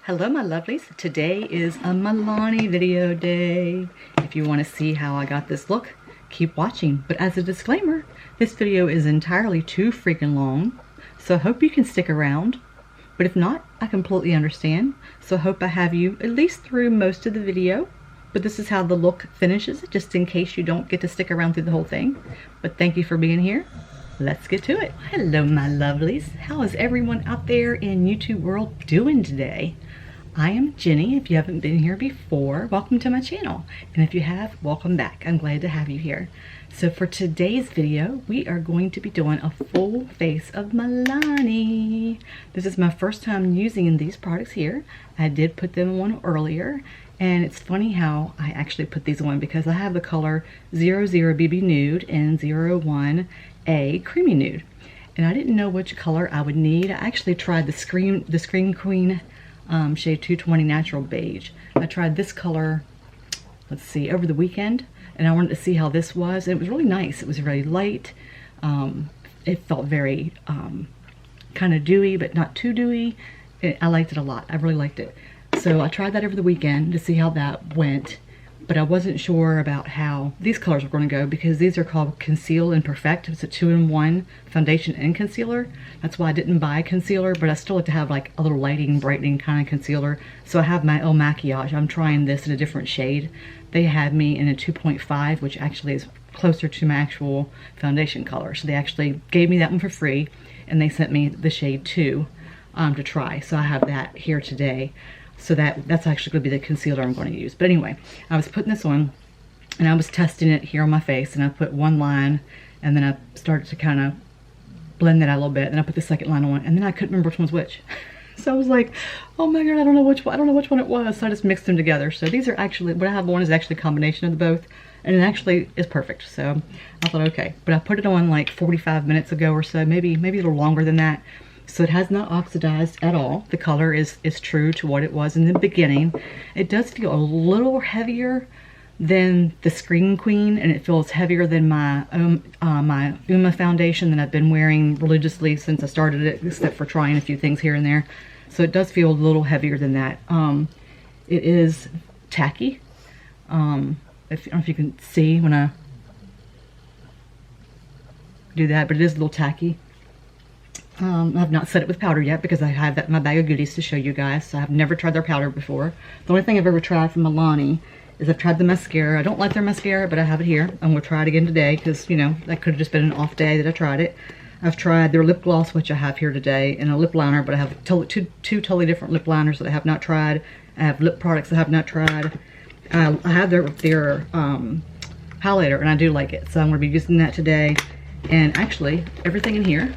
Hello my lovelies, today is a Milani video day. If you want to see how I got this look, keep watching. But as a disclaimer, this video is entirely too freaking long, so I hope you can stick around. But if not, I completely understand. So I hope I have you at least through most of the video. But this is how the look finishes, just in case you don't get to stick around through the whole thing. But thank you for being here. Let's get to it. Hello my lovelies. How is everyone out there in YouTube world doing today? I am Jenny. If you haven't been here before, welcome to my channel. And if you have, welcome back. I'm glad to have you here. So for today's video, we are going to be doing a full face of Milani. This is my first time using these products here. I did put them on earlier. And it's funny how I actually put these on because I have the color 00 BB Nude and 01A Creamy Nude. And I didn't know which color I would need. I actually tried the Scream Queen shade 220 Natural Beige. I tried this color, let's see, over the weekend, and I wanted to see how this was. And it was really nice. It was very light. It felt very kind of dewy, but not too dewy. I liked it a lot. I really liked it. So I tried that over the weekend to see how that went, but I wasn't sure about how these colors were going to go because these are called Conceal and Perfect. It's a 2-in-1 foundation and concealer. That's why I didn't buy concealer, but I still like to have like a little lighting, brightening kind of concealer. So I have my El Maquillage. I'm trying this in a different shade. They had me in a 2.5, which actually is closer to my actual foundation color. So they actually gave me that one for free, and they sent me the shade 2 to try. So I have that here today. So that's actually going to be the concealer I'm going to use. But anyway, I was putting this on and I was testing it here on my face, and I put one line and then I started to kind of blend that out a little bit, and then I put the second line on, and then I couldn't remember which one was which. So I was like, oh my god, I don't know which one it was. So I just mixed them together. So these are actually, what I have on is actually a combination of the both, and it actually is perfect. So I thought, okay. But I put it on like 45 minutes ago or so, maybe a little longer than that. So it has not oxidized at all. The color is true to what it was in the beginning. It does feel a little heavier than the Scream Queen, and it feels heavier than my my Uma foundation that I've been wearing religiously since I started it, except for trying a few things here and there. So it does feel a little heavier than that. It is tacky. I don't know if you can see when I do that, but it is a little tacky. I've not set it with powder yet because I have that in my bag of goodies to show you guys. So I've never tried their powder before. The only thing I've ever tried from Milani is I've tried the mascara. I don't like their mascara, but I have it here. I'm going to try it again today because, you know, that could have just been an off day that I tried it. I've tried their lip gloss, which I have here today, and a lip liner, but I have two totally different lip liners that I have not tried. I have lip products I have not tried. I have their highlighter, and I do like it. So I'm going to be using that today. And actually, everything in here,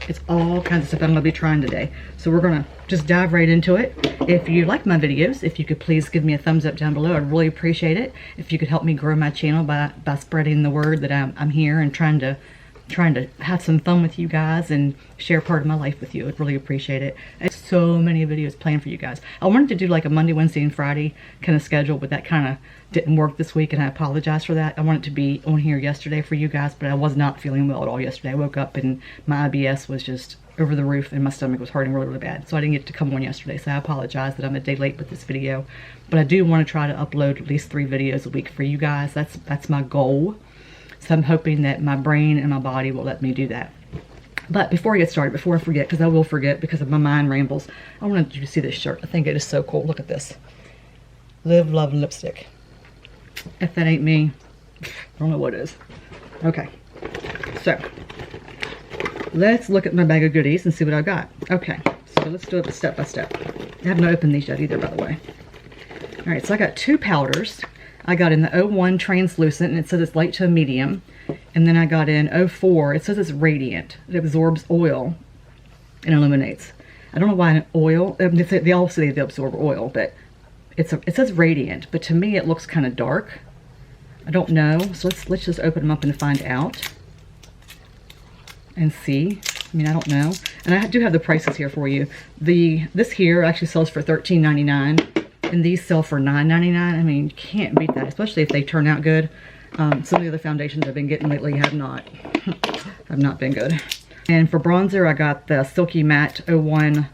it's all kinds of stuff I'm going to be trying today. So we're going to just dive right into it. If you like my videos, if you could please give me a thumbs up down below, I'd really appreciate it. If you could help me grow my channel by spreading the word that I'm here and trying to have some fun with you guys and share part of my life with you. I'd really appreciate it. I have so many videos planned for you guys. I wanted to do like a Monday, Wednesday, and Friday kind of schedule, but that kind of didn't work this week, and I apologize for that. I wanted to be on here yesterday for you guys, but I was not feeling well at all yesterday. I woke up and my IBS was just over the roof and my stomach was hurting really, really bad. So I didn't get to come on yesterday, so I apologize that I'm a day late with this video. But I do want to try to upload at least 3 videos a week for you guys. That's my goal. So I'm hoping that my brain and my body will let me do that. But before I get started, before I forget, because I will forget because of my mind rambles, I wanted you to see this shirt. I think it is so cool. Look at this. Live, Love, Lipstick. If that ain't me, I don't know what is. Okay. So, let's look at my bag of goodies and see what I've got. Okay. So let's do it step by step. I have not opened these yet either, by the way. Alright, so I got 2 powders. I got in the 01 translucent, and it says it's light to a medium. And then I got in 04, it says it's radiant. It absorbs oil and illuminates. I don't know why an oil, they all say they absorb oil, but it says radiant, but to me it looks kind of dark. I don't know, so let's just open them up and find out and see. I mean, I don't know. And I do have the prices here for you. This here actually sells for $13.99. And these sell for $9.99. I mean, you can't beat that, especially if they turn out good. Some of the other foundations I've been getting lately have not been good. And for bronzer, I got the Silky Matte 01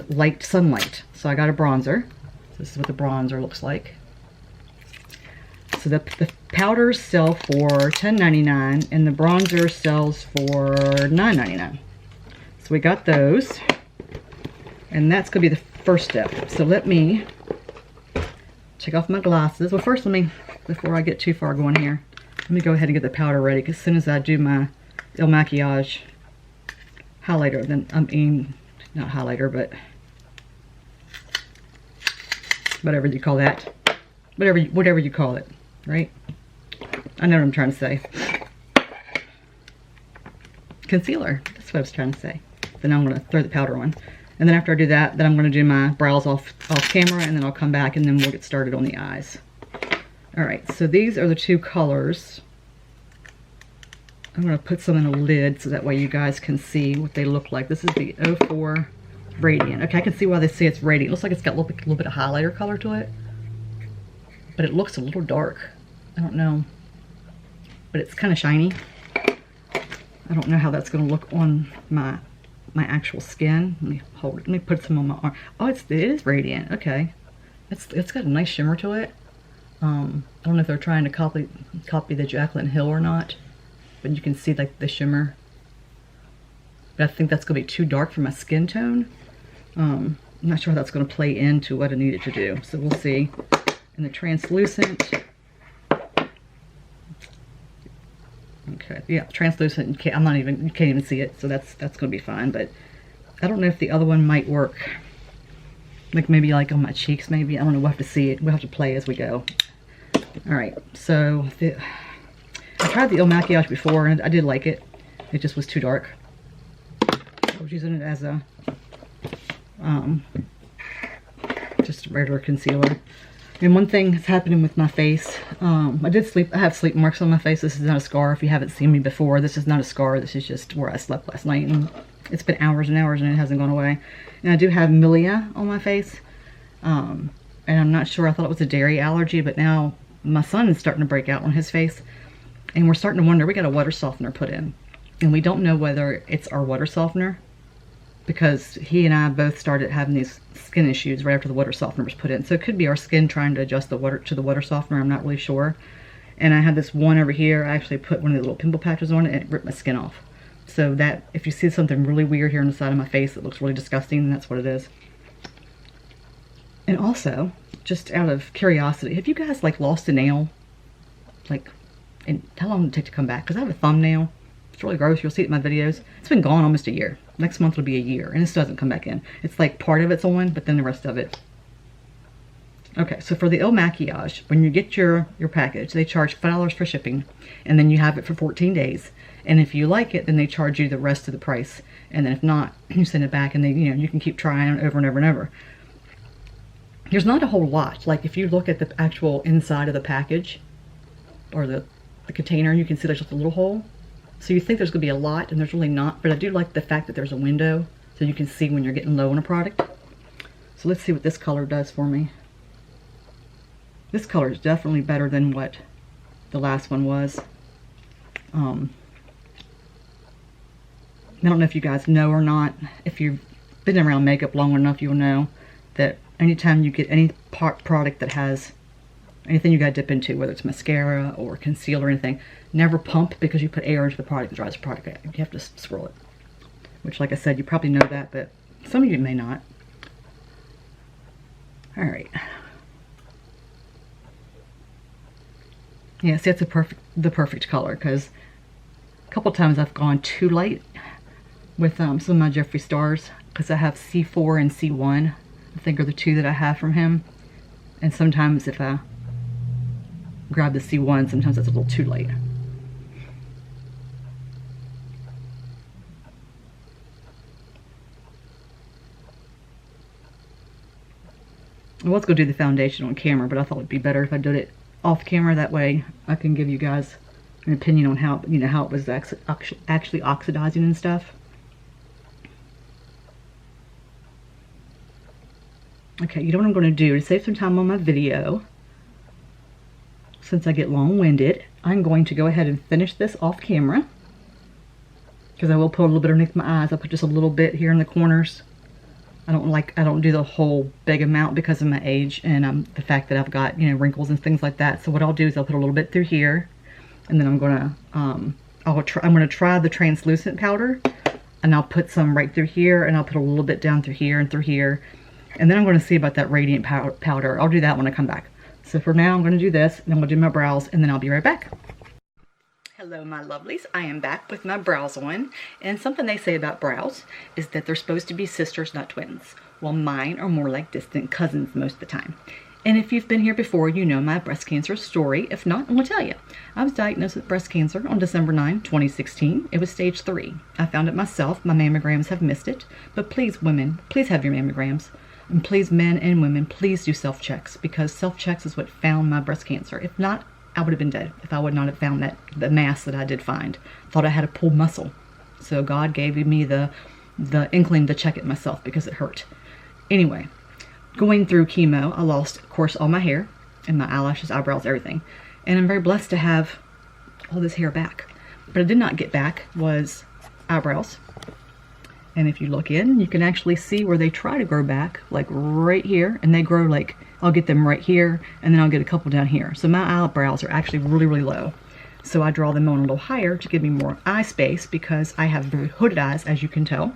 Light Sunlight. So I got a bronzer. So this is what the bronzer looks like. So the powders sell for $10.99 and the bronzer sells for $9.99. So we got those. And that's going to be the first step. So let me take off my glasses. Well, first before I get too far going here, let me go ahead and get the powder ready, because as soon as I do my Il Makiage highlighter, then not highlighter, but whatever you call that, whatever you call it, right? I know what I'm trying to say. Concealer, that's what I was trying to say. Then I'm going to throw the powder on. And then after I do that, then I'm going to do my brows off camera, and then I'll come back and then we'll get started on the eyes. Alright, so these are the two colors. I'm going to put some in a lid so that way you guys can see what they look like. This is the 04 Radiant. Okay, I can see why they say it's radiant. It looks like it's got a little bit of highlighter color to it. But it looks a little dark. I don't know. But it's kind of shiny. I don't know how that's going to look on my actual skin. Let me hold it. Let me put some on my arm. Oh, it is radiant. Okay. It's got a nice shimmer to it. I don't know if they're trying to copy the Jaclyn Hill or not, but you can see like the shimmer. But I think that's going to be too dark for my skin tone. I'm not sure how that's going to play into what I need it to do. So we'll see. And the translucent. Okay, yeah, translucent. You can't even see it, so that's going to be fine. But I don't know if the other one might work. Like maybe like on my cheeks, maybe. I don't know. We'll have to see it. We'll have to play as we go. All right. So I tried the Il Makiage before, and I did like it. It just was too dark. I was using it as a just a regular concealer. And one thing that's happening with my face, I have sleep marks on my face. This is not a scar. If you haven't seen me before, this is not a scar. This is just where I slept last night. And it's been hours and hours and it hasn't gone away. And I do have milia on my face. And I'm not sure. I thought it was a dairy allergy, but now my son is starting to break out on his face. And we're starting to wonder, we got a water softener put in. And we don't know whether it's our water softener, because he and I both started having these skin issues right after the water softener was put in. So it could be our skin trying to adjust the water to the water softener. I'm not really sure. And I had this one over here. I actually put one of the little pimple patches on it and it ripped my skin off. So that, if you see something really weird here on the side of my face that looks really disgusting, then that's what it is. And also, just out of curiosity, have you guys like lost a nail? Like, and how long did it take to come back? Because I have a thumbnail. It's really gross. You'll see it in my videos. It's been gone almost a year. Next month will be a year, and this doesn't come back in. It's like part of it's on, but then the rest of it. Okay, so for the Il Makiage, when you get your package, they charge $5 for shipping, and then you have it for 14 days. And if you like it, then they charge you the rest of the price. And then if not, you send it back, and they, you can keep trying it over and over and over. There's not a whole lot. Like if you look at the actual inside of the package, or the container, you can see there's just a little hole. So you think there's going to be a lot, and there's really not. But I do like the fact that there's a window, so you can see when you're getting low on a product. So let's see what this color does for me. This color is definitely better than what the last one was. I don't know if you guys know or not. If you've been around makeup long enough, you'll know that anytime you get any product that has anything you got to dip into, whether it's mascara or concealer or anything, never pump, because you put air into the product, it dries the product out. You have to swirl it. Which, like I said, you probably know that, but some of you may not. Alright. Yeah, see, that's the perfect color, because a couple times I've gone too light with some of my Jeffree Stars, because I have C4 and C1, I think are the two that I have from him. And sometimes if I grab the C1, sometimes that's a little too light. Well, let's go do the foundation on camera, but I thought it'd be better if I did it off camera. That way I can give you guys an opinion on how, how it was actually oxidizing and stuff. Okay, you know what I'm going to do to save some time on my video, since I get long-winded, I'm going to go ahead and finish this off camera, because I will put a little bit underneath my eyes. I'll put just a little bit here in the corners, I don't do the whole big amount because of my age and the fact that I've got, you know, wrinkles and things like that. So what I'll do is I'll put a little bit through here, and then I'm gonna try the translucent powder, and I'll put some right through here, and I'll put a little bit down through here and through here, and then I'm gonna see about that radiant powder. I'll do that when I come back. So for now, I'm gonna do this, and I'm gonna do my brows, and then I'll be right back. Hello my lovelies, I am back with my brows on, and something they say about brows is that they're supposed to be sisters, not twins. Well, mine are more like distant cousins most of the time. And if you've been here before, you know my breast cancer story. If not, I'm going to tell you. I was diagnosed with breast cancer on December 9, 2016. It was stage 3. I found it myself. My mammograms have missed it. But please, women, please have your mammograms. And please, men and women, please do self-checks, because self-checks is what found my breast cancer. If not, I would have been dead if I would not have found the mass that I did find. Thought I had a pulled muscle. So God gave me the inkling to check it myself because it hurt. Anyway, going through chemo, I lost, of course, all my hair and my eyelashes, eyebrows, everything. And I'm very blessed to have all this hair back. But I did not get back was eyebrows. And if you look in, you can actually see where they try to grow back, like right here, and they grow like, I'll get them right here, and then I'll get a couple down here. So my eyebrows are actually really, really low. So I draw them on a little higher to give me more eye space, because I have very hooded eyes, as you can tell.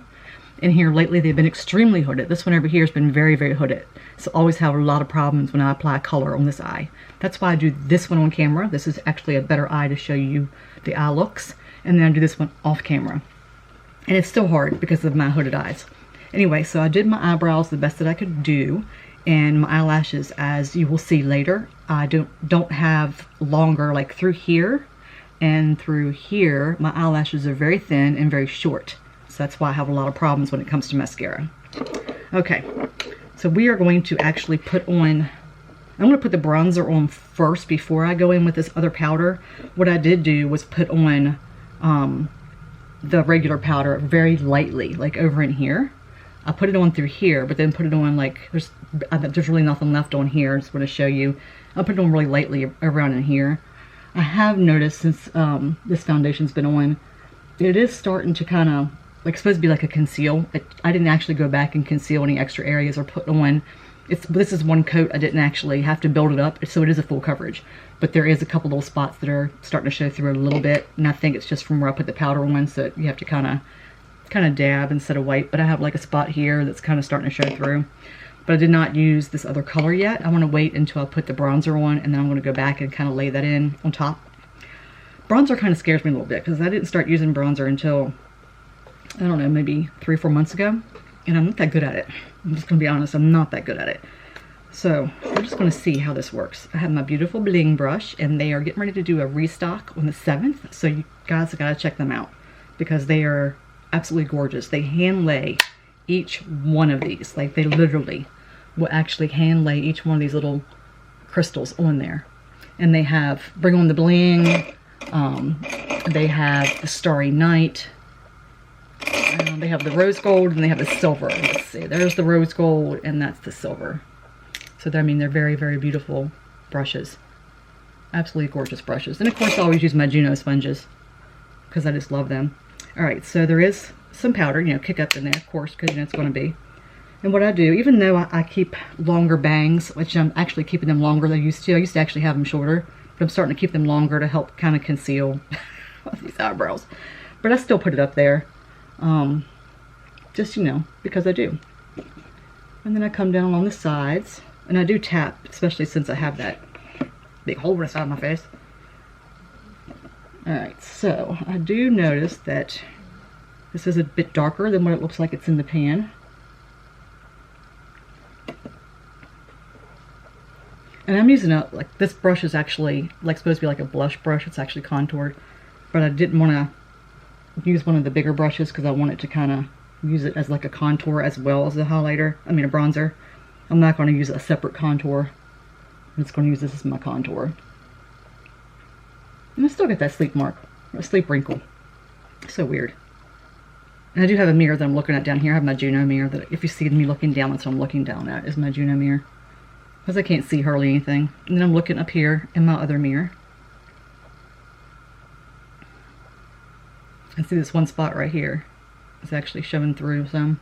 And here lately they've been extremely hooded. This one over here has been very, very hooded. So always have a lot of problems when I apply color on this eye. That's why I do this one on camera. This is actually a better eye to show you the eye looks. And then I do this one off camera. And it's still hard because of my hooded eyes. Anyway, so I did my eyebrows the best that I could do. And my eyelashes, as you will see later, I don't have longer, like through here and through here, my eyelashes are very thin and very short. So that's why I have a lot of problems when it comes to mascara. Okay, so we are going to actually put on, I'm going to put the bronzer on first before I go in with this other powder. What I did do was put on the regular powder very lightly, like over in here. I put it on through here, but then put it on like, there's really nothing left on here. I just want to show you. I put it on really lightly around in here. I have noticed since this foundation's been on, it is starting to kind of, like, supposed to be like a conceal. I didn't actually go back and conceal any extra areas or put on. This is one coat. I didn't actually have to build it up, so it is a full coverage. But there is a couple little spots that are starting to show through a little bit, and I think it's just from where I put the powder on, so you have to kind of dab instead of wipe. But I have like a spot here that's kind of starting to show through. But I did not use this other color yet. I want to wait until I put the bronzer on, and then I'm going to go back and kind of lay that in on top. Bronzer kind of scares me a little bit because I didn't start using bronzer until, I don't know, maybe 3 or 4 months ago. And I'm not that good at it. I'm just going to be honest, I'm not that good at it. So we're just going to see how this works. I have my beautiful bling brush, and they are getting ready to do a restock on the 7th. So you guys have got to check them out because they are absolutely gorgeous. They hand lay each one of these. Like, they literally will actually hand lay each one of these little crystals on there. And they have Bring On the Bling. They have the Starry Night. They have the rose gold, and they have the silver. Let's see, there's the rose gold, and that's the silver. So I mean, they're very, very beautiful brushes. Absolutely gorgeous brushes. And of course, I always use my Juno sponges because I just love them. All right, so there is some powder, you know, kick up in there, of course, because you know it's going to be. And what I do, even though I keep longer bangs, which I'm actually keeping them longer than I used to actually have them shorter, but I'm starting to keep them longer to help kind of conceal these eyebrows. But I still put it up there. Just, you know, because I do. And then I come down along the sides, and I do tap, especially since I have that big hole in the side of my face. Alright, so I do notice that this is a bit darker than what it looks like it's in the pan. And I'm using like, this brush is actually like supposed to be like a blush brush. It's actually contoured, but I didn't want to use one of the bigger brushes because I wanted to kind of use it as like a contour as well as a highlighter. I mean a bronzer. I'm not going to use a separate contour. I'm just going to use this as my contour. And I still get that sleep mark, a sleep wrinkle. So weird. And I do have a mirror that I'm looking at down here. I have my Juno mirror that if you see me looking down, that's what I'm looking down at, is my Juno mirror. Because I can't see hardly anything. And then I'm looking up here in my other mirror. And see this one spot right here. It's actually showing through some.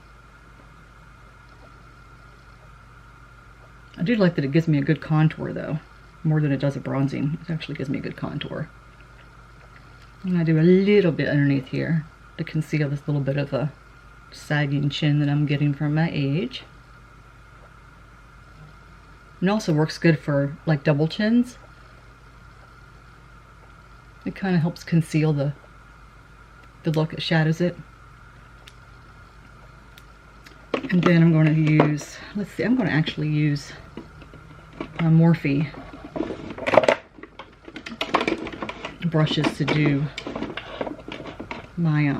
I do like that it gives me a good contour though, more than it does a bronzing. It actually gives me a good contour. And I do a little bit underneath here to conceal this little bit of a sagging chin that I'm getting from my age. And it also works good for like double chins. It kind of helps conceal the look, it shadows it. And then I'm going to use, let's see, I'm going to actually use Morphe brushes to do my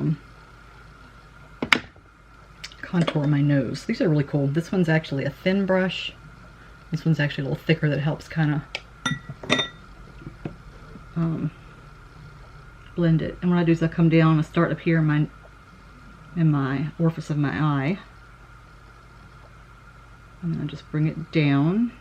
contour my nose. These are really cool. This one's actually a thin brush. This one's actually a little thicker that helps kind of blend it. And what I do is I come down, I start up here in my orifice of my eye, and then I just bring it down.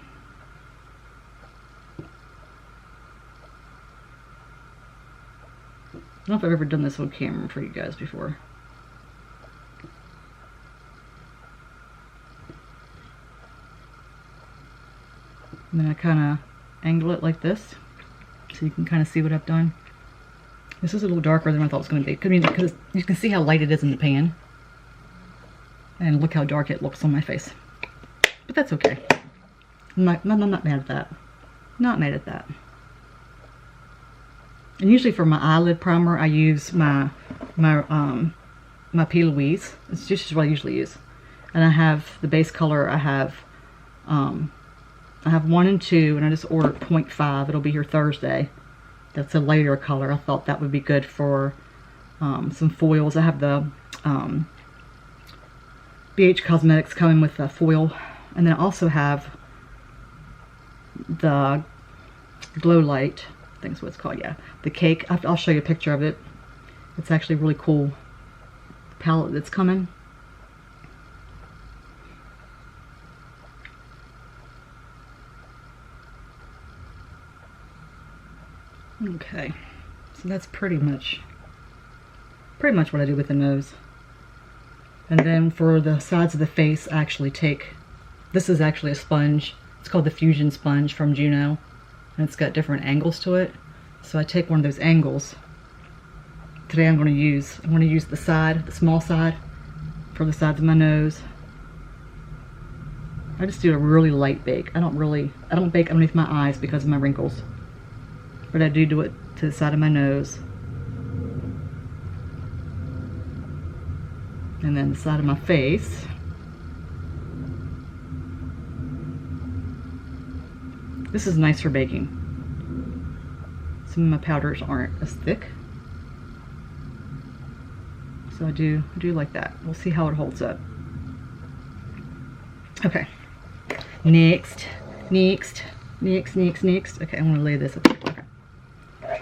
I don't know if I've ever done this on camera for you guys before. And then I kind of angle it like this, so you can kind of see what I've done. This is a little darker than I thought it was going to be. I mean, because you can see how light it is in the pan. And look how dark it looks on my face. But that's okay. I'm not mad at that. Not mad at that. And usually for my eyelid primer, I use my P. Louise. It's just what I usually use. And I have the base color. I have 1 and 2, and I just ordered 0.5. It'll be here Thursday. That's a lighter color. I thought that would be good for some foils. I have the BH Cosmetics coming with a foil, and then I also have the Glow Light. I think that's what it's called. Yeah, the cake. I'll show you a picture of it. It's actually really cool palette that's coming. Okay, so that's pretty much what I do with the nose. And then for the sides of the face, I actually take, this is actually a sponge. It's called the Fusion Sponge from Juno, and it's got different angles to it. So I take one of those angles. Today I'm going to use the side, the small side, for the sides of my nose. I just do a really light bake. I don't bake underneath my eyes because of my wrinkles. But I do it to the side of my nose. And then the side of my face. This is nice for baking. Some of my powders aren't as thick. So I do like that. We'll see how it holds up. Okay. Next. Okay, I'm gonna lay this up. Okay.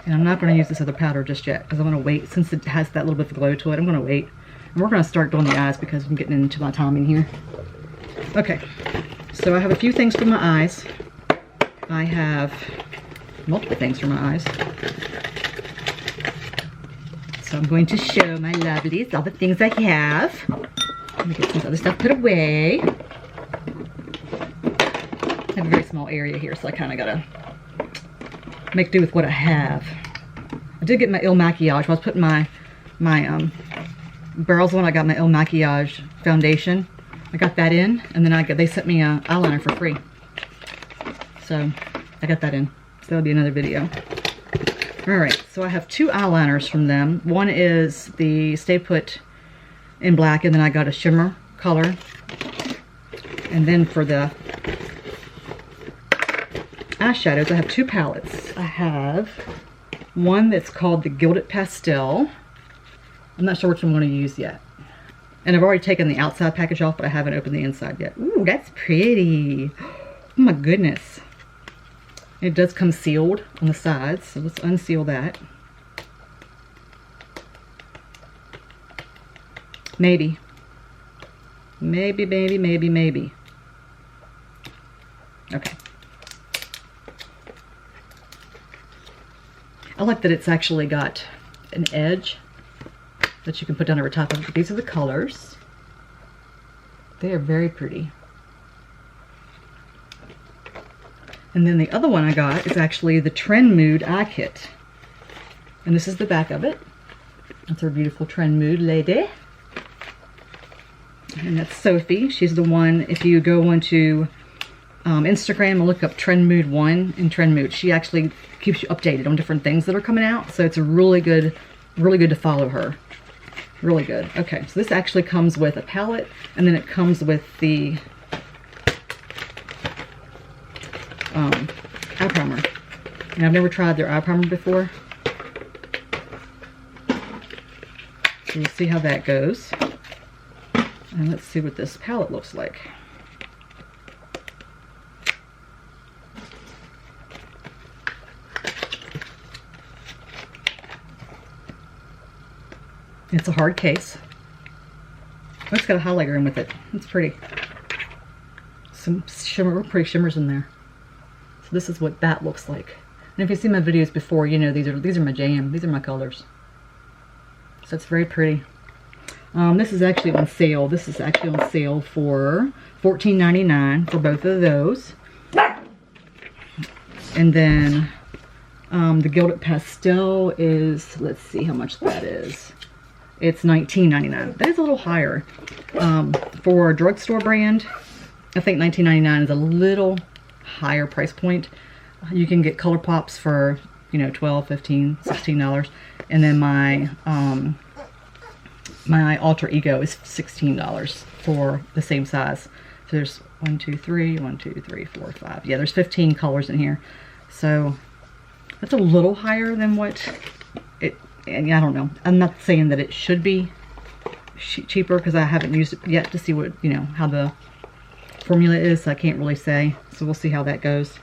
And I'm not going to use this other powder just yet because I'm going to wait. Since it has that little bit of glow to it, I'm going to wait. And we're going to start doing the eyes because I'm getting into my timing here. Okay, so I have a few things for my eyes. I have multiple things for my eyes. So I'm going to show my lovelies all the things I have. Let me get some other stuff put away. I have a very small area here, so I kind of got to make do with what I have. I did get my Il Makiage. When I was putting my barrels on, I got my Il Makiage foundation. I got that in, and then they sent me an eyeliner for free. So I got that in. So that'll be another video. Alright, so I have 2 eyeliners from them. One is the Stay Put in black, and then I got a shimmer color. And then for the eyeshadows, I have 2 palettes. I have one that's called the Gilded Pastel. I'm not sure which one I'm going to use yet. And I've already taken the outside package off, but I haven't opened the inside yet. Ooh, that's pretty. Oh my goodness. It does come sealed on the sides, so let's unseal that. Maybe. Maybe. Okay. I like that it's actually got an edge that you can put down over top of it. These are the colors. They are very pretty. And then the other one I got is actually the Trendmood eye kit. And this is the back of it. That's our beautiful Trendmood lady. And that's Sophie. She's the one, if you go onto Instagram and look up Trendmood 1 and Trendmood, she actually keeps you updated on different things that are coming out. So it's a really good to follow her. Really good. Okay, so this actually comes with a palette, and then it comes with the eye primer. And I've never tried their eye primer before. So we'll see how that goes. And let's see what this palette looks like. It's a hard case. Oh, it's got a highlighter in with it. It's pretty. Some shimmer, pretty shimmers in there. So this is what that looks like. And if you've seen my videos before, you know these are my jam. These are my colors. So it's very pretty. This is actually on sale. This is actually on sale for $14.99 for both of those. And then the Gilded Pastel is, let's see how much that is. It's $19.99. That is a little higher. For a drugstore brand, I think $19.99 is a little higher price point. You can get color pops for, you know, $12, $15, $16. And then my my Alter Ego is $16 for the same size. So there's 1, 2, 3, 1, 2, 3, 4, 5. Yeah, there's 15 colors in here. So that's a little higher than what it, and I don't know. I'm not saying that it should be cheaper because I haven't used it yet to see what, you know, how the formula is. So I can't really say. So we'll see how that goes.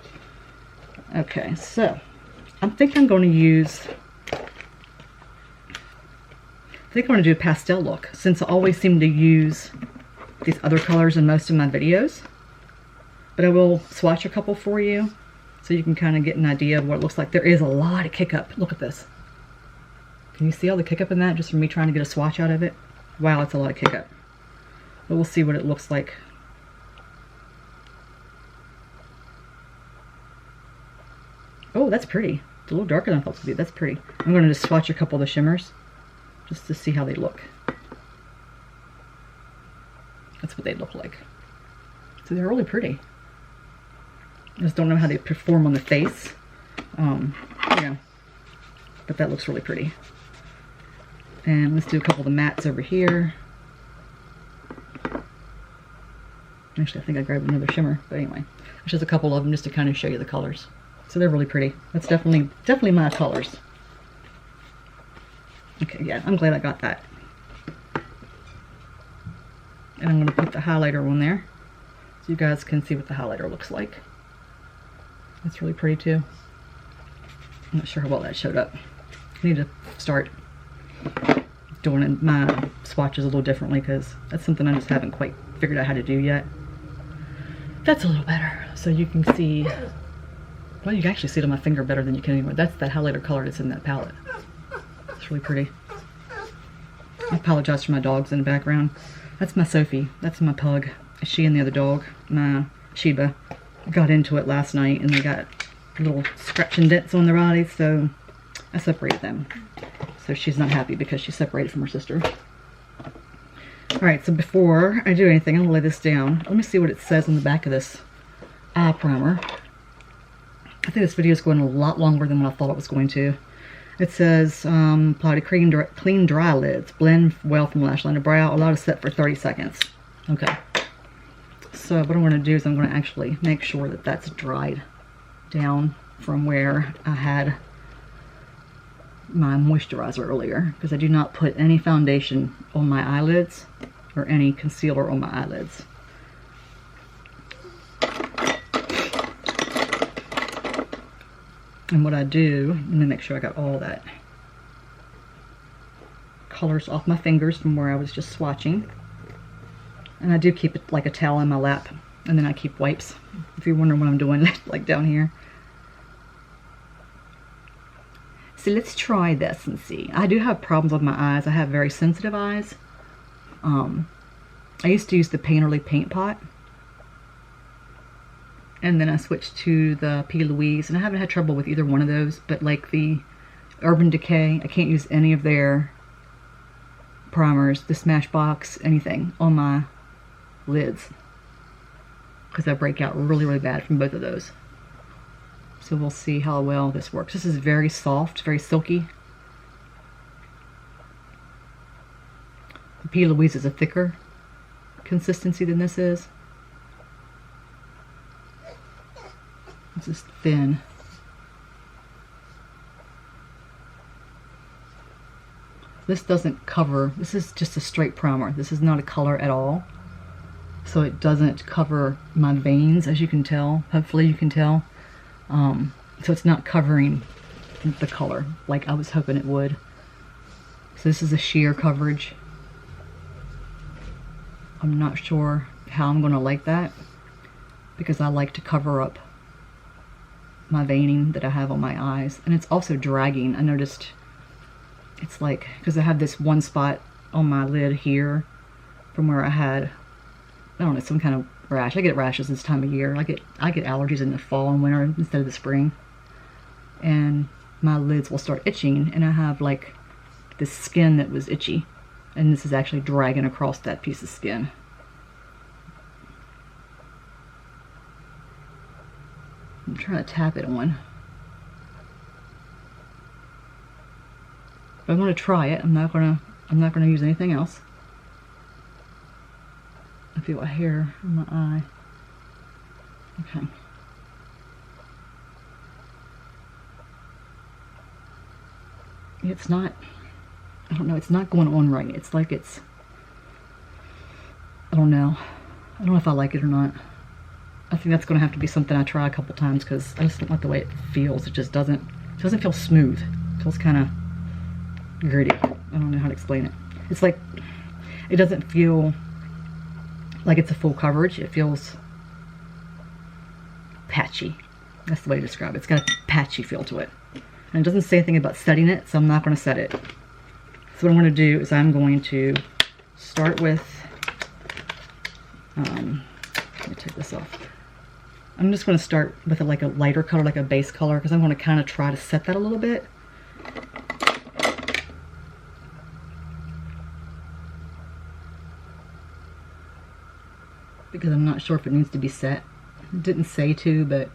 Okay, so I think I'm going to use, I think I'm going to do a pastel look, since I always seem to use these other colors in most of my videos. But I will swatch a couple for you so you can kind of get an idea of what it looks like. There is a lot of kick up. Look at this. Can you see all the kick up in that just from me trying to get a swatch out of it? Wow, it's a lot of kick up. But we'll see what it looks like. Oh, that's pretty. It's a little darker than I thought it would be. That's pretty. I'm going to just swatch a couple of the shimmers just to see how they look. That's what they look like. So they're really pretty. I just don't know how they perform on the face. You know, but that looks really pretty. And let's do a couple of the mattes over here. Actually, I think I grabbed another shimmer, but anyway, there's just a couple of them just to kind of show you the colors. So they're really pretty. That's definitely my colors. Okay, yeah, I'm glad I got that. And I'm going to put the highlighter on there so you guys can see what the highlighter looks like. It's really pretty too. I'm not sure how well that showed up. I need to start doing my swatches a little differently because that's something I just haven't quite figured out how to do yet. That's a little better. So you can see, well, you can actually see it on my finger better than you can anywhere. That's that highlighter color that's in that palette. It's really pretty. I apologize for my dogs in the background. That's my Sophie. That's my pug. She and the other dog, my Sheba, got into it last night and they got little scratch and dents on their bodies, so I separated them. So she's not happy because she's separated from her sister. Alright, so before I do anything, I'm going to lay this down. Let me see what it says on the back of this eye primer. I think this video is going a lot longer than what I thought it was going to. It says, apply to clean dry lids. Blend well from lash line to brow. Allow to set for 30 seconds. Okay. So what I'm going to do is I'm going to actually make sure that that's dried down from where I had my moisturizer earlier. Because I do not put any foundation on my eyelids or any concealer on my eyelids. And what I do, let me make sure I got all that colors off my fingers from where I was just swatching. And I do keep it like a towel in my lap. And then I keep wipes, if you're wondering what I'm doing, like down here. So let's try this and see. I do have problems with my eyes. I have very sensitive eyes. I used to use the Painterly paint pot. And then I switched to the P. Louise, and I haven't had trouble with either one of those, but like the Urban Decay, I can't use any of their primers, the Smashbox, anything on my lids, because I break out really, really bad from both of those. So we'll see how well this works. This is very soft, very silky. The P. Louise is a thicker consistency than this is. This is thin. This doesn't cover, this is just a straight primer. This is not a color at all. So it doesn't cover my veins, as you can tell. Hopefully you can tell. So it's not covering the color like I was hoping it would. So this is a sheer coverage. I'm not sure how I'm gonna like that, because I like to cover up my veining that I have on my eyes. And it's also dragging. I noticed it's like, because I have this one spot on my lid here from where I had, I don't know, some kind of rash. I get rashes this time of year. I get allergies in the fall and winter instead of the spring. And my lids will start itching, and I have like this skin that was itchy, and this is actually dragging across that piece of skin. I'm trying to tap it on. But I'm going to try it. I'm not going to use anything else. I feel a hair in my eye. Okay. It's not, I don't know, it's not going on right. It's like it's, I don't know. I don't know if I like it or not. I think that's going to have to be something I try a couple times, because I just don't like the way it feels. It just doesn't feel smooth. It feels kind of gritty. I don't know how to explain it. It's like, it doesn't feel like it's a full coverage. It feels patchy. That's the way to describe it. It's got a patchy feel to it. And it doesn't say anything about setting it, so I'm not going to set it. So what I'm going to do is I'm going to start with, let me take this off. I'm just going to start with like a lighter color, like a base color, because I'm going to kind of try to set that a little bit. Because I'm not sure if it needs to be set. It didn't say to, but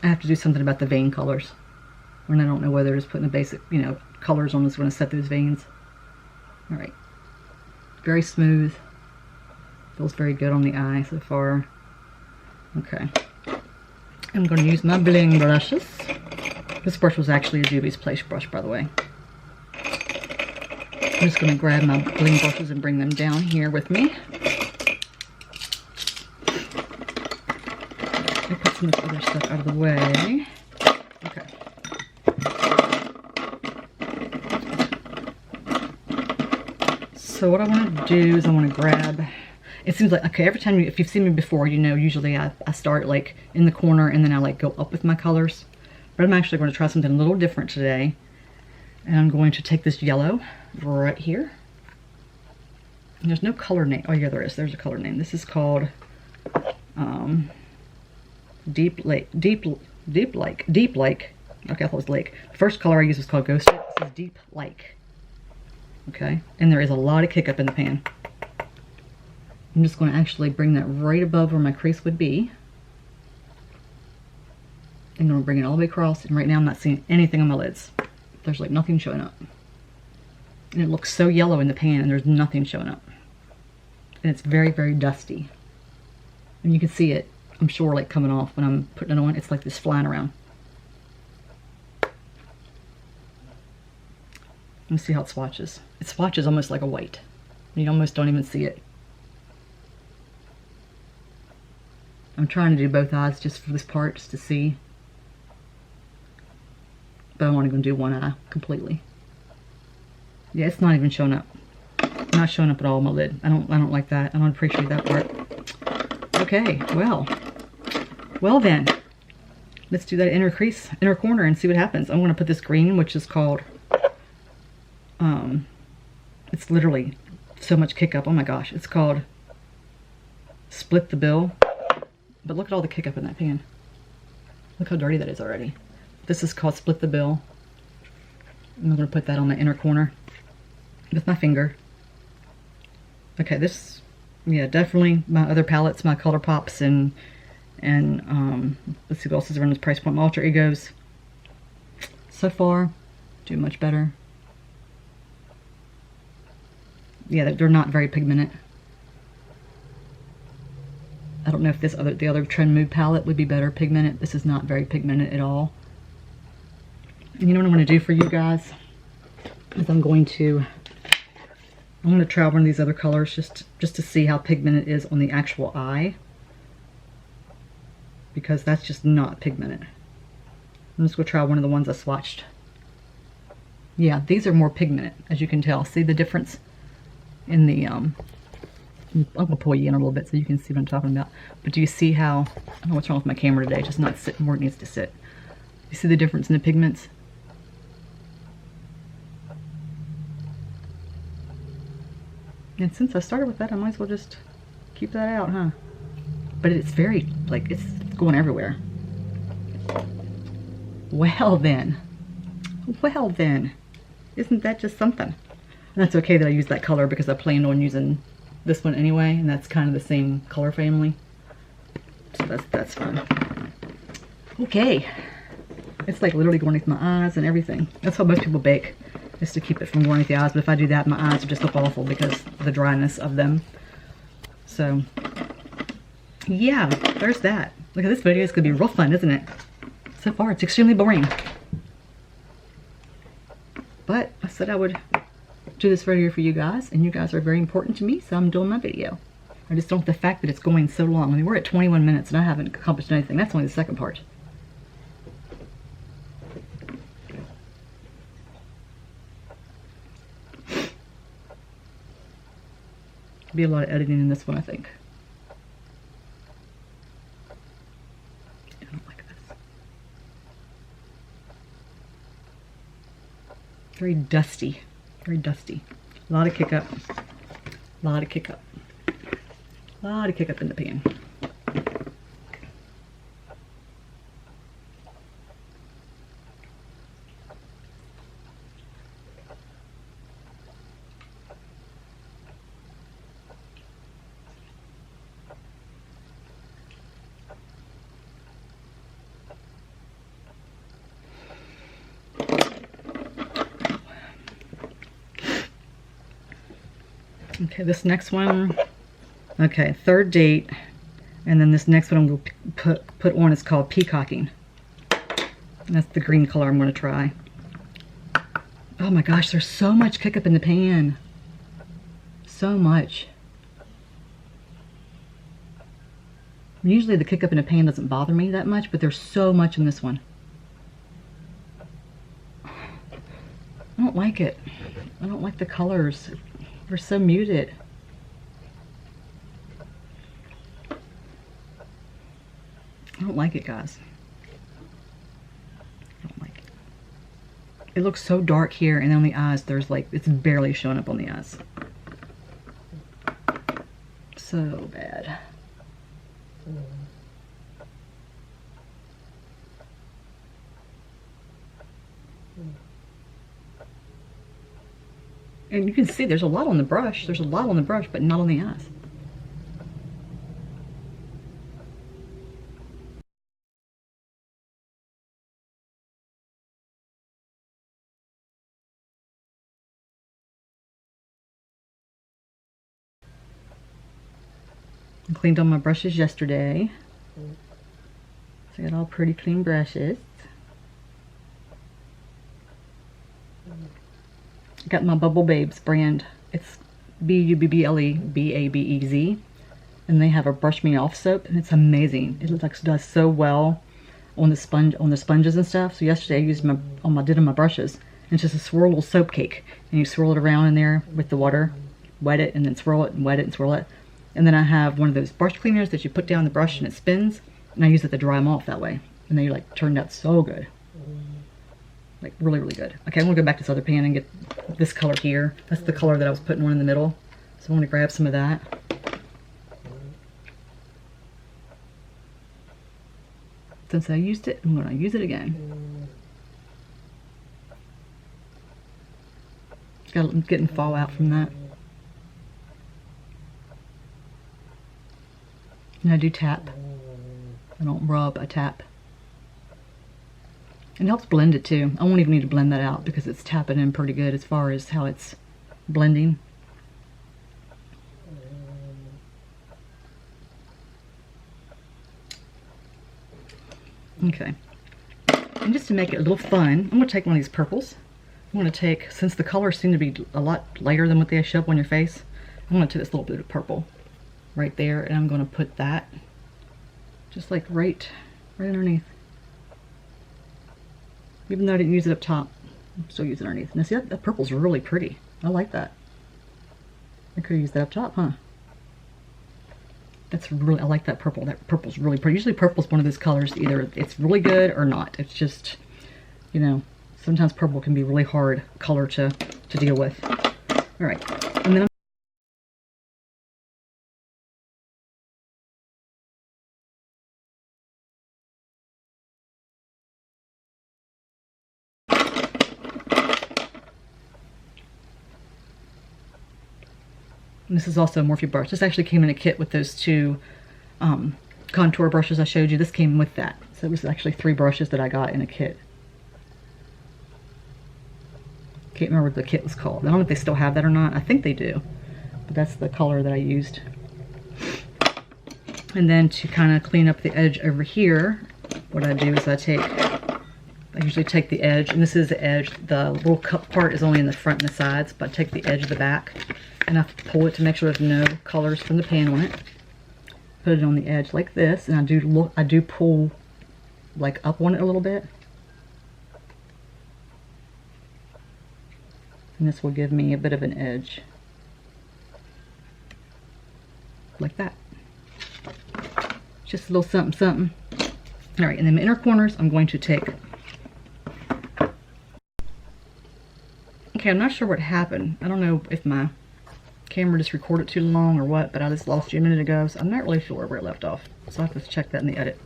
I have to do something about the vein colors. And I don't know whether just putting the basic, you know, colors on is going to set those veins. Alright. Very smooth. Feels very good on the eye so far. Okay. I'm going to use my bling brushes. This brush was actually a Dewy's Place brush, by the way. I'm just going to grab my bling brushes and bring them down here with me. Let me put some of this other stuff out of the way. Okay. So what I want to do is I want to grab, it seems like, okay, every time, if you've seen me before, you know, usually I start like in the corner and then I like go up with my colors. But I'm actually going to try something a little different today. And I'm going to take this yellow right here. And there's no color name. Oh yeah, there is. There's a color name. This is called Deep Lake. Okay, I thought it was Lake. The first color I used was called Ghost. This is Deep Lake. Okay, and there is a lot of kick up in the pan. I'm just going to actually bring that right above where my crease would be. I'm going to bring it all the way across, and right now I'm not seeing anything on my lids. There's like nothing showing up. And it looks so yellow in the pan, and there's nothing showing up. And it's very, very dusty. And you can see it, I'm sure, like coming off when I'm putting it on. It's like this flying around. Let me see how it swatches. It swatches almost like a white. You almost don't even see it. I'm trying to do both eyes just for this part, just to see. But I'm only going to do one eye completely. Yeah, it's not even showing up. Not showing up at all on my lid. I don't like that. I don't appreciate that part. Okay, well then, let's do that inner crease, inner corner, and see what happens. I'm going to put this green, which is called, it's literally so much kick up. Oh my gosh, it's called split the bill. But look at all the kick up in that pan. Look how dirty that is already. This is called split the bill. I'm going to put that on the inner corner with my finger. Okay, this, yeah, definitely my other palettes, my ColourPops and let's see what else is around this price point. My Alter Egos, so far, do much better. Yeah, they're not very pigmented. I don't know if the other Trendmood palette would be better pigmented. This is not very pigmented at all. And you know what I'm going to do for you guys? Is I'm going to try one of these other colors just to see how pigmented it is on the actual eye. Because that's just not pigmented. I'm just going to try one of the ones I swatched. Yeah, these are more pigmented, as you can tell. See the difference in the, I'm going to pull you in a little bit so you can see what I'm talking about. But do you see how, I don't know what's wrong with my camera today, it's just not sitting where it needs to sit. You see the difference in the pigments? And since I started with that, I might as well just keep that out, huh? But it's very, like, it's going everywhere. Well then. Well then. Isn't that just something? And that's okay that I use that color because I planned on using this one anyway, and that's kind of the same color family. So that's fun. Okay. It's like literally going into my eyes and everything. That's how most people bake, is to keep it from going into the eyes. But if I do that, my eyes just look awful because of the dryness of them. So, yeah, there's that. Look at this video. It's going to be real fun, isn't it? So far, it's extremely boring. But I said I would do this video for you guys, and you guys are very important to me, so I'm doing my video. I just don't like the fact that it's going so long. I mean, we're at 21 minutes, and I haven't accomplished anything. That's only the second part. Be a lot of editing in this one, I think. I don't like this. Very dusty. Very dusty. A lot of kick up. A lot of kick up. A lot of kick up in the pan. Okay, this next one, okay, third date, and then this next one I'm going to put on is called Peacocking. And that's the green color I'm going to try. Oh my gosh, there's so much kick up in the pan. So much. Usually the kick up in the pan doesn't bother me that much, but there's so much in this one. I don't like it. I don't like the colors. They're so muted. I don't like it, guys. I don't like it. It looks so dark here, and on the eyes, there's like, it's barely showing up on the eyes. So bad. And you can see there's a lot on the brush. There's a lot on the brush, but not on the eyes. I cleaned all my brushes yesterday. So I got all pretty clean brushes. I got my Bubble Babes brand. It's B-U-B-B-L-E-B-A-B-E-Z. And they have a Brush Me Off soap, and it's amazing. It does so well on the sponges and stuff. So yesterday I used did on my brushes. And it's just a swirl little soap cake. And you swirl it around in there with the water, wet it, and then swirl it, and wet it, and swirl it. And then I have one of those brush cleaners that you put down the brush and it spins. And I use it to dry them off that way. And they like turned out so good. Like really, really good. Okay, I'm gonna go back to this other pan and get this color here. That's the color that I was putting on in the middle. So I'm gonna grab some of that. Since I used it, I'm going to use it again. Getting fallout from that. And I do tap. I don't rub, I tap. It helps blend it too. I won't even need to blend that out because it's tapping in pretty good as far as how it's blending. Okay. And just to make it a little fun, I'm going to take one of these purples. I'm going to take, since the colors seem to be a lot lighter than what they show up on your face, I'm going to take this little bit of purple right there, and I'm going to put that just like right underneath. Even though I didn't use it up top, I'm still using it underneath. Now see, that purple's really pretty. I like that. I could have used that up top, huh? That's really, I like that purple. That purple's really pretty. Usually purple's one of those colors, either it's really good or not. It's just, you know, sometimes purple can be really hard color to deal with. All right, and then and this is also a Morphe brush. This actually came in a kit with those two contour brushes I showed you. This came with that. So it was actually 3 brushes that I got in a kit. Can't remember what the kit was called. I don't know if they still have that or not. I think they do. But that's the color that I used. And then to kind of clean up the edge over here, what I do is I usually take the edge, and this is the edge. The little cup part is only in the front and the sides, but I take the edge of the back and I pull it to make sure there's no colors from the pan on it. Put it on the edge like this, and I do pull like up on it a little bit. And this will give me a bit of an edge. Like that. Just a little something, something. All right, and then the inner corners, I'm going to take. Okay, I'm not sure what happened. I don't know if my camera just recorded too long or what, but I just lost you a minute ago, so I'm not really sure where it left off. So I have to check that in the edit.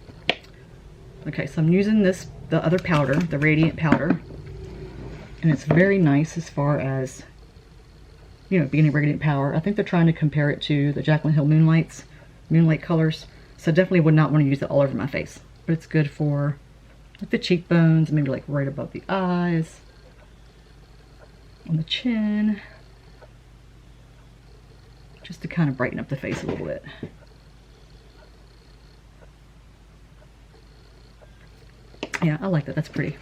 Okay, so I'm using the other powder, the Radiant powder. And it's very nice as far as, you know, being a Radiant powder. I think they're trying to compare it to the Jaclyn Hill Moonlight colors. So I definitely would not want to use it all over my face. But it's good for like the cheekbones, maybe like right above the eyes, on the chin. Just to kind of brighten up the face a little bit. Yeah, I like that. That's pretty.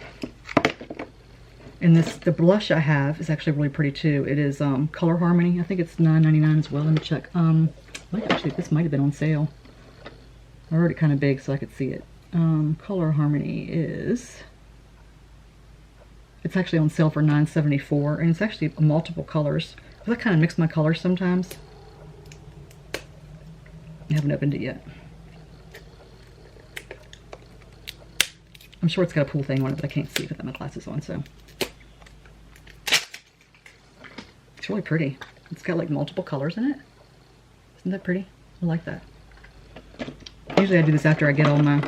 And the blush I have is actually really pretty too. It is Color Harmony. I think it's $9.99 as well. Let me check. Actually, this might have been on sale. I wrote it kind of big so I could see it. Color Harmony is... It's actually on sale for $9.74, and it's actually multiple colors. I kind of mix my colors sometimes. I haven't opened it yet. I'm sure it's got a pool thing on it, but I can't see it without my glasses on, so. It's really pretty. It's got like multiple colors in it. Isn't that pretty? I like that. Usually I do this after I get all my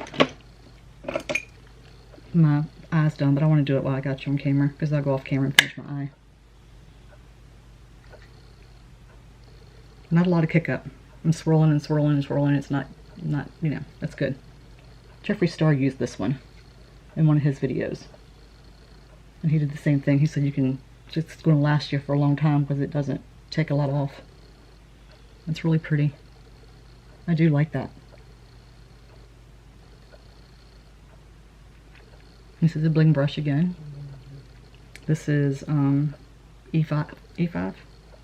eyes done, but I want to do it while I got you on camera, because I'll go off camera and finish my eye. Not a lot of kick up. I'm swirling and swirling and swirling. It's not, you know, that's good. Jeffree Star used this one in one of his videos. And he did the same thing. He said it's going to last you for a long time because it doesn't take a lot off. It's really pretty. I do like that. This is a bling brush again. This is E5, E5,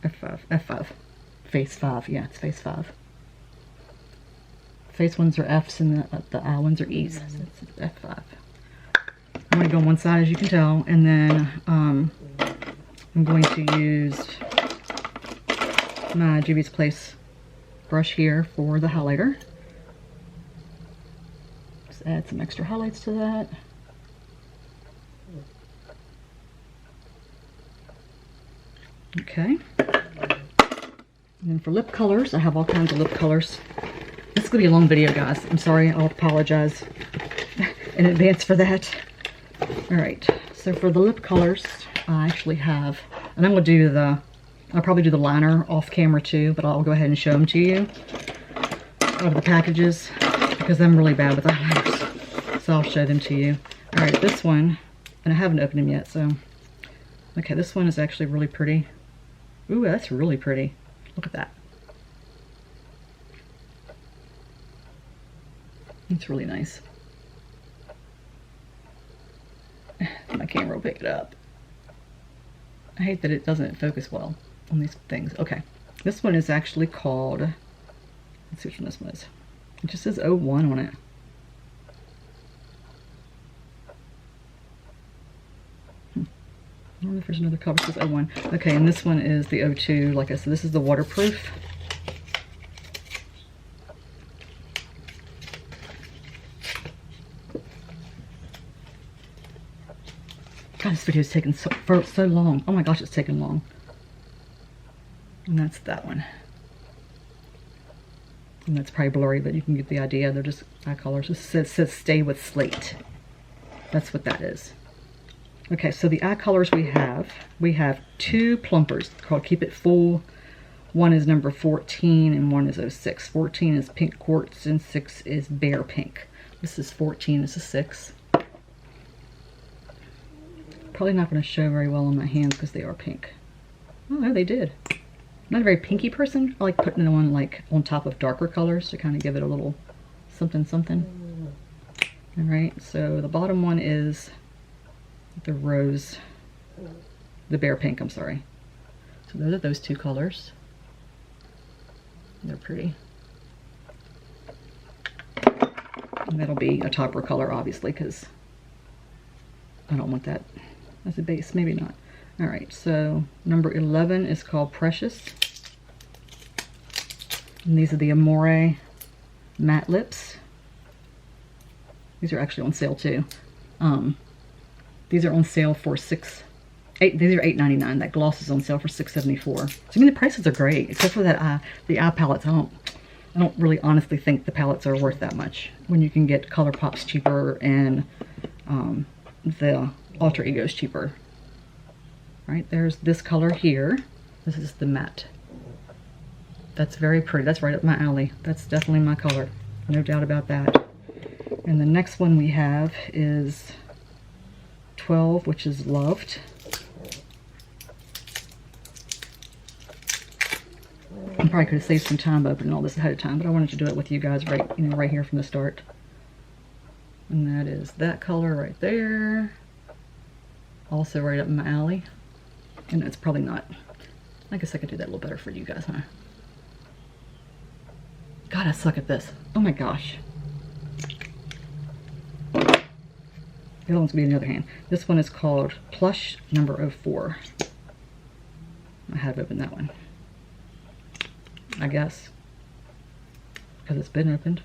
F5, F5. Face 5, yeah, it's Face 5. Face ones are F's and the eye ones are E's, so it's F5. I'm going to go on one side, as you can tell, and then I'm going to use my Juvia's Place brush here for the highlighter. Just add some extra highlights to that. Okay. And then for lip colors, I have all kinds of lip colors. This is going to be a long video, guys. I'm sorry. I'll apologize. in advance for that. All right, so for the lip colors, I actually have, and I'm gonna do I'll probably do the liner off camera too, but I'll go ahead and show them to you out of the packages because I'm really bad with eyeliners. So I'll show them to you. All right, this one, and I haven't opened them yet, so. Okay, this one is actually really pretty. Ooh, that's really pretty. Look at that. It's really nice. My camera will pick it up. I hate that it doesn't focus well on these things. Okay, this one is actually called, let's see which one this one is. It just says 01 on it. I wonder if there's another color that says 01. Okay, and this one is the 02. Like I said, this is the waterproof. God, this video is taking so long. Oh my gosh, it's taking long. And that's that one. And that's probably blurry, but you can get the idea. They're just eye colors. It says stay with Slate. That's what that is. Okay, so the eye colors we have two plumpers called Keep It Full. One is number 14 and one is 06. 14 is Pink Quartz and 6 is Bare Pink. This is 14, this is 6. Probably not going to show very well on my hands because they are pink. Oh, no, they did. I'm not a very pinky person. I like putting it on like on top of darker colors to kind of give it a little something something. All right, so the bottom one is the rose, the Bare Pink, I'm sorry. So those are those two colors. They're pretty. And that'll be a topper color, obviously, because I don't want that as a base. Maybe not. All right, so number 11 is called Precious. And these are the Amore Matte Lips. These are actually on sale too. These are on sale for these are $8.99. That gloss is on sale for $6.74. So I mean, the prices are great, except for that the eye palettes. I don't really honestly think the palettes are worth that much when you can get ColourPop's cheaper and the Alter Ego's cheaper. Right, there's this color here. This is the matte. That's very pretty. That's right up my alley. That's definitely my color. No doubt about that. And the next one we have is 12, which is Loved. I probably could have saved some time opening all this ahead of time, but I wanted to do it with you guys right here from the start. And that is that color right there. Also right up in my alley. And it's probably not. I guess I could do that a little better for you guys, huh? God, I suck at this. Oh my gosh. The other one's gonna be in the other hand. This one is called Plush number 04. I have opened that one, I guess, because it's been opened.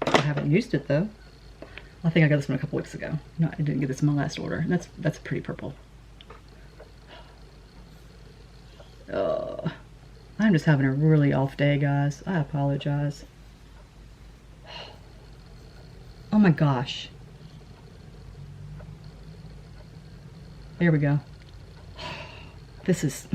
I haven't used it though. I think I got this one a couple weeks ago. No, I didn't get this in my last order. And that's a pretty purple. I'm just having a really off day, guys. I apologize. Oh my gosh. There we go. This is...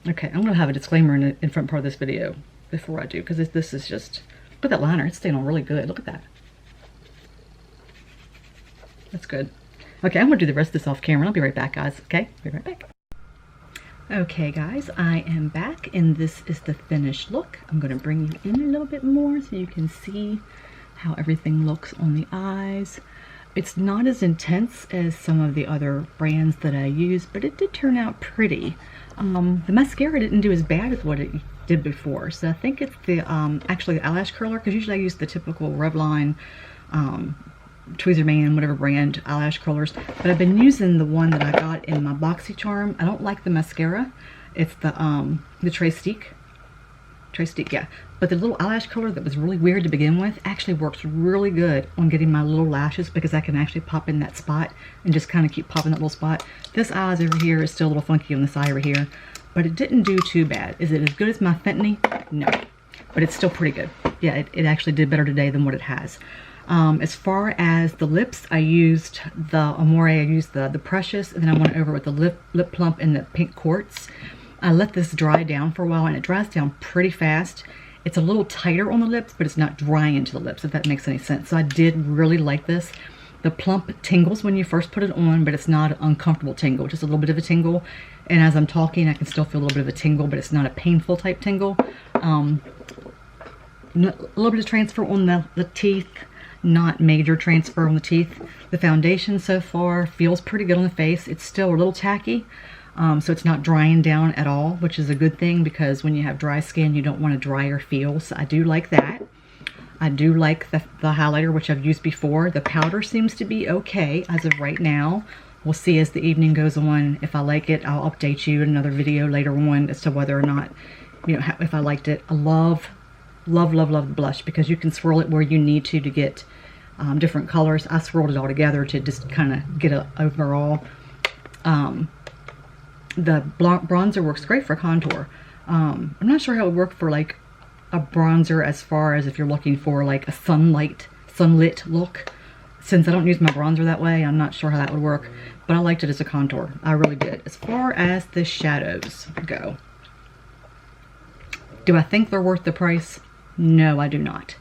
Okay, I'm going to have a disclaimer in the front part of this video before I do, because this is just... Look at that liner. It's staying on really good. Look at that. That's good. Okay, I'm going to do the rest of this off camera. I'll be right back, guys. Okay? Be right back. Okay, guys. I am back, and this is the finished look. I'm going to bring you in a little bit more so you can see how everything looks on the eyes. It's not as intense as some of the other brands that I use, but it did turn out pretty. The mascara didn't do as bad as what it did before, so I think it's the actually the eyelash curler, because usually I use the typical Revlon, Tweezerman, whatever brand eyelash curlers, but I've been using the one that I got in my BoxyCharm. I don't like the mascara. It's the Trestique, yeah. But the little eyelash curler that was really weird to begin with actually works really good on getting my little lashes, because I can actually pop in that spot and just kind of keep popping that little spot. This eyes over here is still a little funky on this eye over here, but it didn't do too bad. Is it as good as my Fenty? No, but it's still pretty good. Yeah, it actually did better today than what it has. As far as the lips, I used the Amore, I used the Precious, and then I went over with the lip plump in the pink Quartz. I let this dry down for a while, and it dries down pretty fast. It's a little tighter on the lips, but it's not drying into the lips, if that makes any sense. So I did really like this. The plump tingles when you first put it on, but it's not an uncomfortable tingle, just a little bit of a tingle. And as I'm talking, I can still feel a little bit of a tingle, but it's not a painful type tingle. A little bit of transfer on the teeth, not major transfer on the teeth. The foundation so far feels pretty good on the face. It's still a little tacky, so it's not drying down at all, which is a good thing because when you have dry skin, you don't want a drier feel. So I do like that. I do like the highlighter, which I've used before. The powder seems to be okay as of right now. We'll see as the evening goes on. If I like it, I'll update you in another video later on as to whether or not, you know, if I liked it. I love the blush because you can swirl it where you need to get different colors. I swirled it all together to just kind of get an overall. The bronzer works great for contour. I'm not sure how it would work for like a bronzer as far as if you're looking for like a sunlit look. Since I don't use my bronzer that way, I'm not sure how that would work, but I liked it as a contour. I really did. As far as the shadows go, do I think they're worth the price? No, I do not.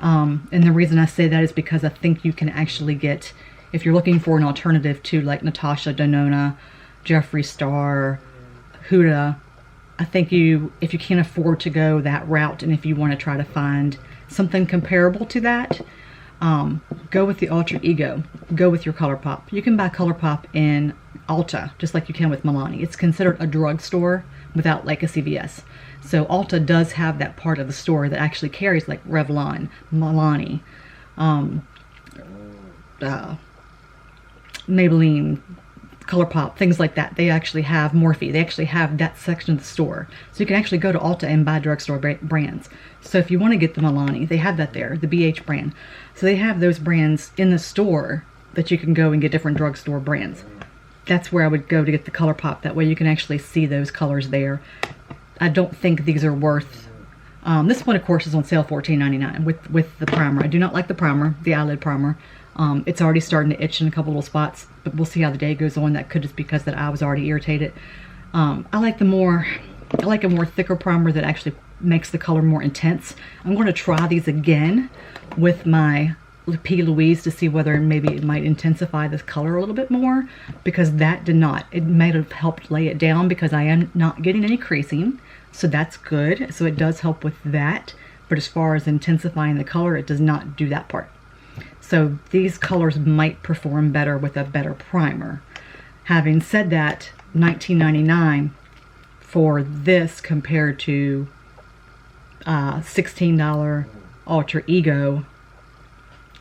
And the reason I say that is because I think you can actually get, if you're looking for an alternative to like Natasha Denona, Jeffree Star, Huda, I think if you can't afford to go that route, and if you want to try to find something comparable to that, go with the Alter Ego. Go with your ColourPop. You can buy ColourPop in Ulta, just like you can with Milani. It's considered a drugstore without like a CVS. So Ulta does have that part of the store that actually carries like Revlon, Milani, Maybelline, ColourPop, things like that. They actually have Morphe. They actually have that section of the store. So you can actually go to Ulta and buy drugstore brands. So if you want to get the Milani, they have that there, the BH brand. So they have those brands in the store that you can go and get different drugstore brands. That's where I would go to get the ColourPop. That way you can actually see those colors there. I don't think these are worth... this one, of course, is on sale $14.99 with the primer. I do not like the primer, the eyelid primer. It's already starting to itch in a couple little spots, but we'll see how the day goes on. That could just be because that eye was already irritated. I like a more thicker primer that actually makes the color more intense. I'm going to try these again with my P. Louise to see whether maybe it might intensify this color a little bit more, because that did not. It might have helped lay it down because I am not getting any creasing, so that's good. So it does help with that, but as far as intensifying the color, it does not do that part. So these colors might perform better with a better primer. Having said that, $19.99 for this compared to $16 Alter Ego,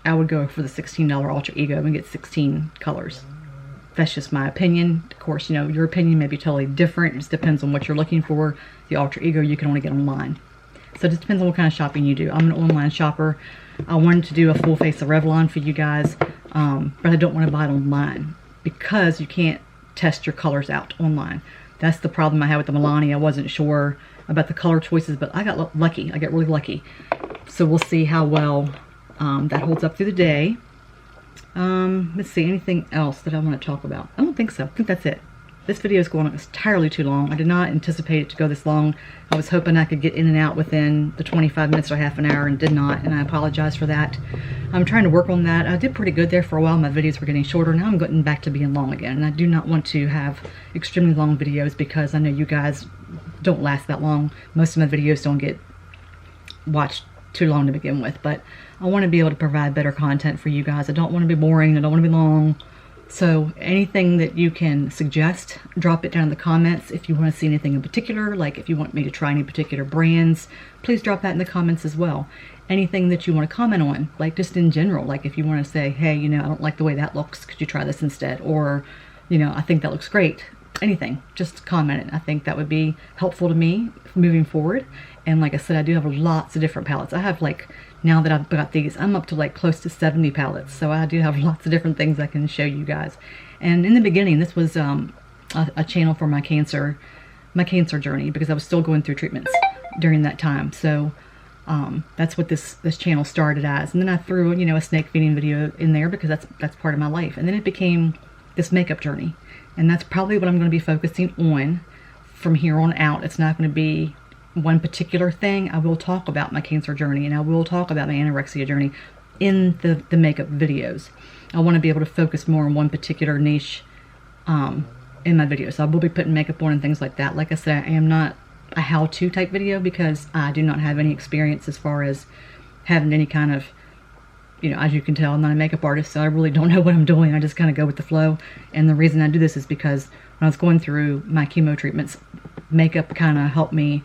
I would go for the $16 Alter Ego and get 16 colors. That's just my opinion. Of course, you know, your opinion may be totally different. It just depends on what you're looking for. The Alter Ego you can only get online. So it just depends on what kind of shopping you do. I'm an online shopper. I wanted to do a full face of Revlon for you guys, but I don't want to buy it online because you can't test your colors out online. That's the problem I had with the Milani. I wasn't sure about the color choices, but I got lucky. I got really lucky. So we'll see how well that holds up through the day. Let's see, anything else that I want to talk about? I don't think so. I think that's it. This video is going on entirely too long. I did not anticipate it to go this long. I was hoping I could get in and out within the 25 minutes or half an hour and did not, and I apologize for that. I'm trying to work on that. I did pretty good there for a while. My videos were getting shorter. Now I'm getting back to being long again, and I do not want to have extremely long videos because I know you guys don't last that long. Most of my videos don't get watched too long to begin with, but I want to be able to provide better content for you guys. I don't want to be boring. I don't want to be long. So anything that you can suggest, drop it down in the comments. If you want to see anything in particular, like if you want me to try any particular brands, please drop that in the comments as well. Anything that you want to comment on, like just in general, like if you want to say, hey, you know, I don't like the way that looks, could you try this instead? Or, you know, I think that looks great. Anything, just comment it. I think that would be helpful to me moving forward. And like I said, I do have lots of different palettes. I have like, now that I've got these, I'm up to like close to 70 palettes. So I do have lots of different things I can show you guys. And in the beginning, this was a channel for my cancer journey, because I was still going through treatments during that time. So That's what this channel started as. And then I threw, you know, a snake feeding video in there because that's part of my life. And then it became this makeup journey. And that's probably what I'm going to be focusing on from here on out. It's not going to be one particular thing. I will talk about my cancer journey, and I will talk about my anorexia journey in the makeup videos. I want to be able to focus more on one particular niche in my videos. So I will be putting makeup on and things like that. Like I said, I am not a how-to type video because I do not have any experience as far as having any kind of, you know, as you can tell, I'm not a makeup artist, so I really don't know what I'm doing. I just kind of go with the flow. And the reason I do this is because when I was going through my chemo treatments, makeup kind of helped me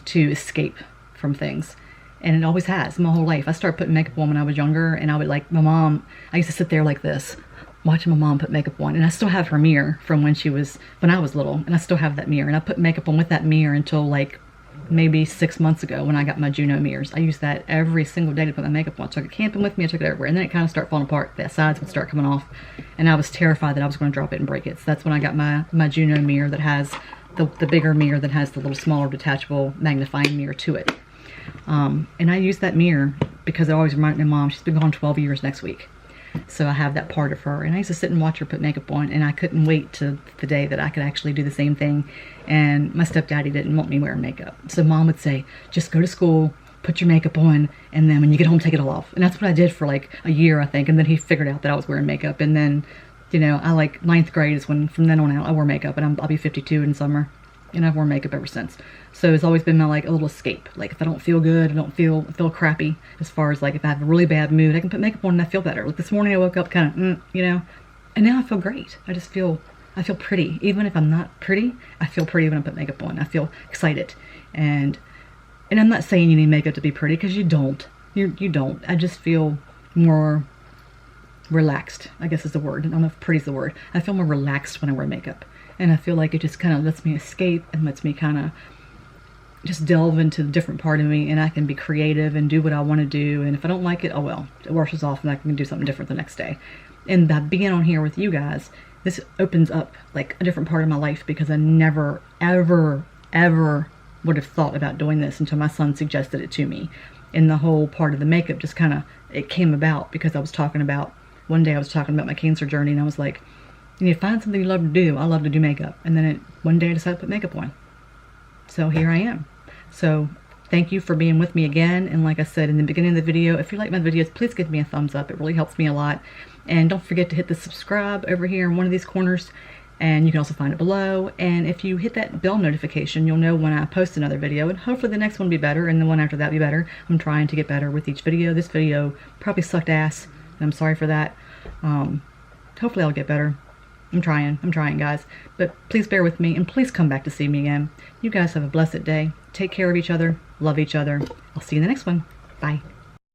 to escape from things. And it always has, my whole life. I started putting makeup on when I was younger, and I would, like, my mom, I used to sit there like this, watching my mom put makeup on. And I still have her mirror from when I was little, and I still have that mirror. And I put makeup on with that mirror until, like, maybe 6 months ago when I got my Juno mirrors. I used that every single day to put my makeup on. So I took it camping with me, I took it everywhere. And then it kind of started falling apart. The sides would start coming off. And I was terrified that I was going to drop it and break it. So that's when I got my Juno mirror that has the bigger mirror that has the little smaller detachable magnifying mirror to it. And I use that mirror because I always remind my mom, she's been gone 12 years next week. So I have that part of her. And I used to sit and watch her put makeup on, and I couldn't wait to the day that I could actually do the same thing. And my stepdaddy didn't want me wearing makeup. So mom would say, just go to school, put your makeup on, and then when you get home, take it all off. And that's what I did for like a year, I think. And then he figured out that I was wearing makeup. And then, you know, I like 9th grade is when, from then on out, I wore makeup. And I'll be 52 in summer. And I've worn makeup ever since. So it's always been my, like, a little escape. Like, if I don't feel good, I don't feel crappy, as far as, like, if I have a really bad mood, I can put makeup on and I feel better. Like, this morning I woke up kind of, you know, and now I feel great. I feel pretty. Even if I'm not pretty, I feel pretty when I put makeup on. I feel excited. And I'm not saying you need makeup to be pretty, because you don't. You don't. I just feel more relaxed, I guess is the word. I don't know if pretty is the word. I feel more relaxed when I wear makeup. And I feel like it just kind of lets me escape and lets me kind of just delve into a different part of me, and I can be creative and do what I want to do. And if I don't like it, oh well, it washes off and I can do something different the next day. And by being on here with you guys, this opens up like a different part of my life, because I never, ever, ever would have thought about doing this until my son suggested it to me. And the whole part of the makeup just kind of, it came about because I was talking about, one day I was talking about my cancer journey, and I was like, you need to find something you love to do. I love to do makeup. And then one day I decided to put makeup on. So here I am. So thank you for being with me again. And like I said in the beginning of the video, if you like my videos, please give me a thumbs up. It really helps me a lot. And don't forget to hit the subscribe over here in one of these corners. And you can also find it below. And if you hit that bell notification, you'll know when I post another video. And hopefully the next one will be better, and the one after that will be better. I'm trying to get better with each video. This video probably sucked ass, and I'm sorry for that. Hopefully I'll get better. I'm trying, guys. But please bear with me, and please come back to see me again. You guys have a blessed day. Take care of each other. Love each other. I'll see you in the next one. Bye.